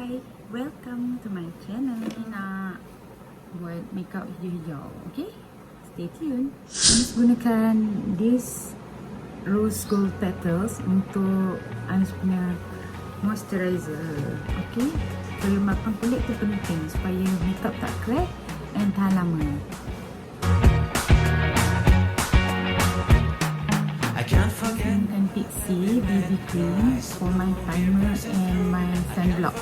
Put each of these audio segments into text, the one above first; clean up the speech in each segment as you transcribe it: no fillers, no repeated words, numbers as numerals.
Hi, welcome to my channel. Nak buat makeup hijau-hijau, okay? Stay tuned. Anis gunakan this rose gold petals untuk Anis punya moisturizer, okay? Kelembapan kulit tu penting supaya makeup tak crack dan tahan lama. And Pixy BB Cream for my primer and my sunblock.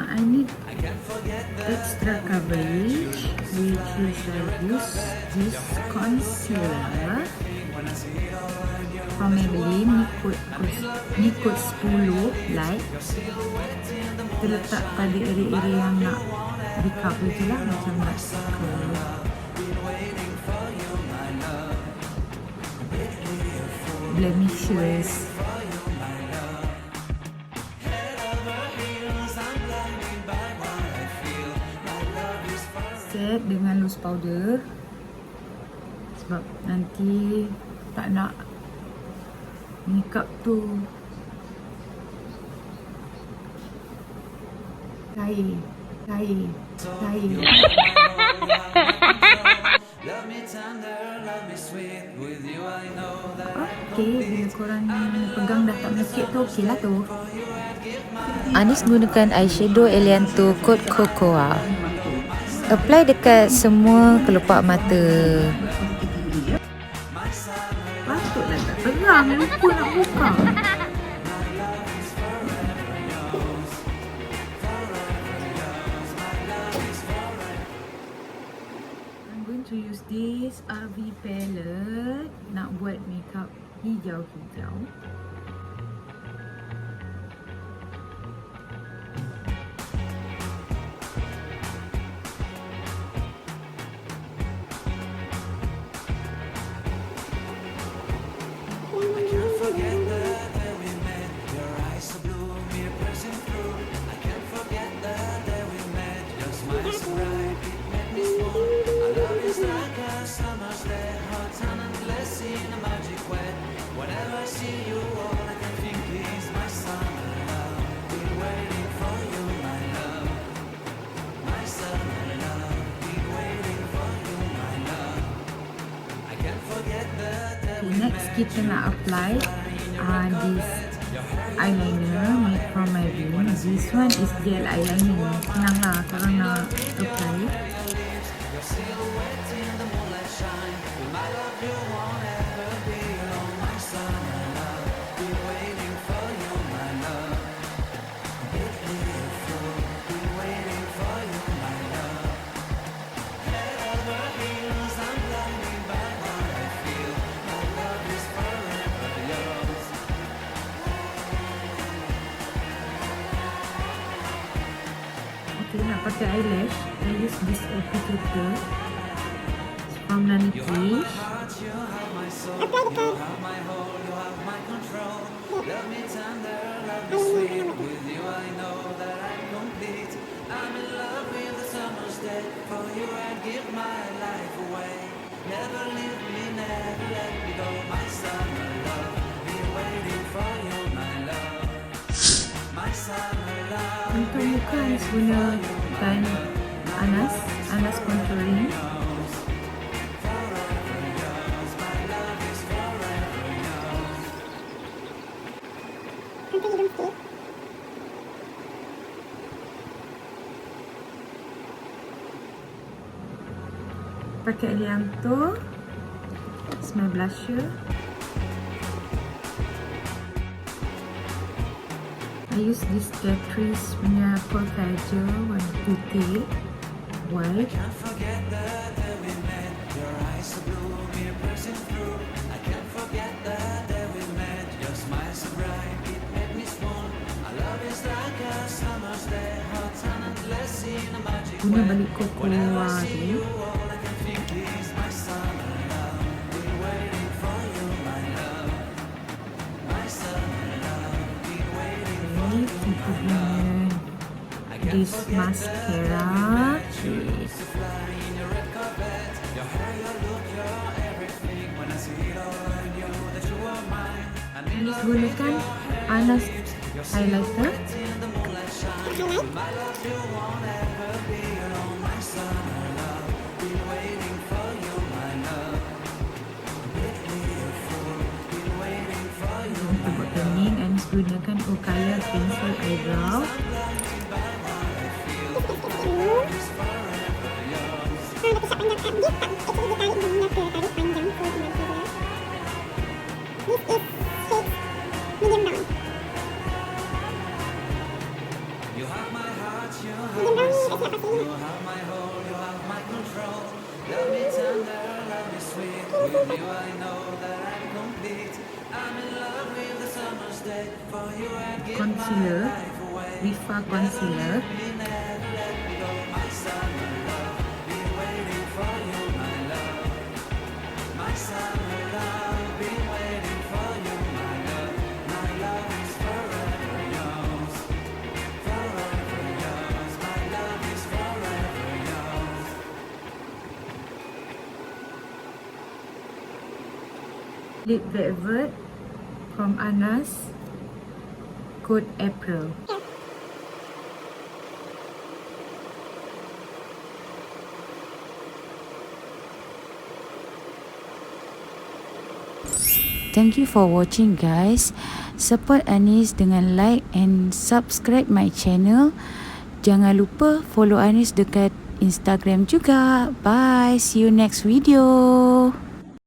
I need extra coverage, which is I use this concealer from Maybelline ni kod 10 light. Kita letak pada area-area yang nak di cover je lah, macam nak blemishes. Set dengan loose powder sebab nanti tak nak makeup tu cair. Okay, bila korang pegang dah tak mekik tu, okey lah tu. Anis gunakan eyeshadow Elianto Coat Cocoa. Apply dekat semua kelopak mata. Patutlah tak pegang, lupa nak buka. I'm going to use this RV palette nak buat makeup hijau-hijau. Next kita nak apply this eyeliner made from Maybelline. This one is gel eyeliner. Senang lah korang nak apply. Okay, nak pakai eyelash, I use this applicator from Minyak. Untuk muka Anis gunakan Anas contouring. Pakai Elianto, it's my blusher. I use this Catrice punya Kohl Kajal warna putih, white. Guna balik cocoa tu. punya this mascara. Anis gunakan Anas highlighter. Untuk buat toning, Anis gunakan Okaya pencil eyebrow. Concealer, Rifa concealer. Lip Velvet from Anas, code April. Thank you for watching guys. Support Anis dengan like and subscribe my channel. Jangan lupa follow Anis dekat Instagram juga. Bye. See you next video.